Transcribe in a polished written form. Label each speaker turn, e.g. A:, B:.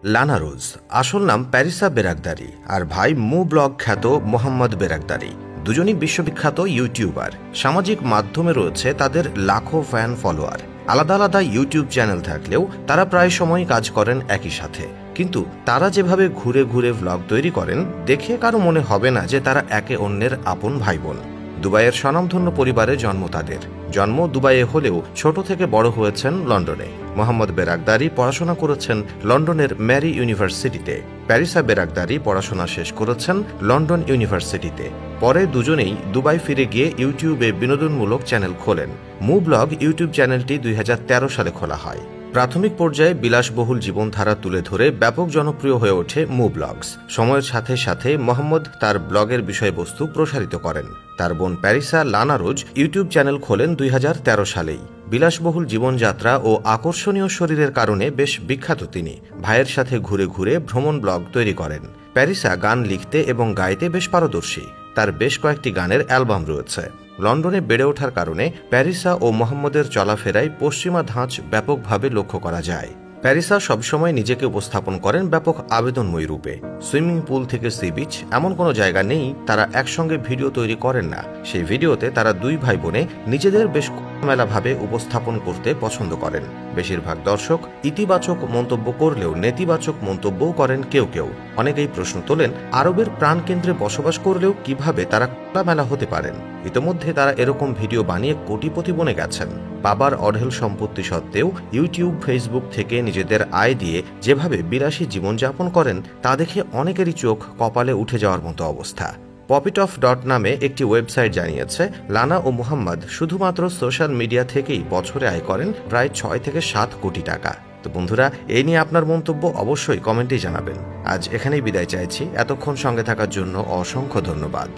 A: লানা রোজ আসল নাম প্যারিসা বেরাগদারি আর ভাই মু ব্লগ খ্যাত মোহাম্মদ বেরাগদারি। দুজনই বিশ্ববিখ্যাত ইউটিউবার। সামাজিক মাধ্যমে রয়েছে তাদের লাখো ফ্যান ফলোয়ার। আলাদা আলাদা ইউটিউব চ্যানেল থাকলেও তারা প্রায় সময় কাজ করেন একই সাথে। কিন্তু তারা যেভাবে ঘুরে ঘুরে ভ্লগ তৈরি করেন দেখে কারো মনে হবে না যে তারা একে অন্যের আপন ভাই বোন। দুবাইয়ের স্বনামধন্য পরিবারে জন্ম তাদের। জন্ম দুবাইয়ে হলেও ছোট থেকে বড় হয়েছেন লন্ডনে। মোহাম্মদ বেরাগদারি পড়াশোনা করেছেন লন্ডনের ম্যারি ইউনিভার্সিটিতে। প্যারিসা বেরাগদারি পড়াশোনা শেষ করেছেন লন্ডন ইউনিভার্সিটিতে। পরে দুজনেই দুবাই ফিরে গিয়ে ইউটিউবে বিনোদনমূলক চ্যানেল খোলেন। মু ব্লগ ইউটিউব চ্যানেলটি 2013 সালে খোলা হয়। প্রাথমিক পর্যায়ে বিলাসবহুল জীবনধারা তুলে ধরে ব্যাপক জনপ্রিয় হয়ে ওঠে মু ব্লগস। সময়ের সাথে সাথে মোহাম্মদ তার ব্লগের বিষয়বস্তু প্রসারিত করেন। তার বোন প্যারিসা লানা রোজ ইউটিউব চ্যানেল খোলেন 2013 সালেই। বিলাসবহুল জীবনযাত্রা ও আকর্ষণীয় শরীরের কারণে বেশ বিখ্যাত তিনি। ভাইয়ের সাথে ঘুরে ঘুরে ভ্রমণ ব্লগ তৈরি করেন। প্যারিসা গান লিখতে এবং গাইতে বেশ পারদর্শী। তার বেশ কয়েকটি গানের অ্যালবাম রয়েছে। লন্ডনে বেড়ে ওঠার কারণে প্যারিসা ও মোহাম্মদের চলাফেরায় পশ্চিমা ধাঁচ ব্যাপকভাবে লক্ষ্য করা যায়। প্যারিসা সবসময় নিজেকে উপস্থাপন করেন ব্যাপক আবেদনময়ী রূপে। সুইমিং পুল থেকে সি বিচ এমন কোনো জায়গা নেই তারা একসঙ্গে ভিডিও তৈরি করেন না। সেই ভিডিওতে তারা দুই ভাই বোনে নিজেদের বেশ খোলামেলাভাবে উপস্থাপন করতে পছন্দ করেন। বেশিরভাগ দর্শক ইতিবাচক মন্তব্য করলেও নেতিবাচক মন্তব্যও করেন কেউ কেউ। অনেকেই প্রশ্ন তোলেন আরবের প্রাণকেন্দ্রে বসবাস করলেও কিভাবে তারা খোলামেলা হতে পারেন। ইতোমধ্যে তারা এরকম ভিডিও বানিয়ে কোটিপতি বনে গেছেন। বাবার অঢেল সম্পত্তি সত্ত্বেও ইউটিউব ফেসবুক থেকে নিজেদের আয় দিয়ে যেভাবে বিলাসী জীবনযাপন করেন তা দেখে অনেকেরই চোখ কপালে উঠে যাওয়ার মতো অবস্থা। পপিটফ নামে একটি ওয়েবসাইট জানিয়েছে লানা ও মুহাম্মদ শুধুমাত্র সোশ্যাল মিডিয়া থেকেই বছরে আয় করেন প্রায় 6 থেকে 7 কোটি টাকা। তো বন্ধুরা, এই নিয়ে আপনার মন্তব্য অবশ্যই কমেন্টে জানাবেন। আজ এখানেই বিদায় চাইছি। এতক্ষণ সঙ্গে থাকার জন্য অসংখ্য ধন্যবাদ।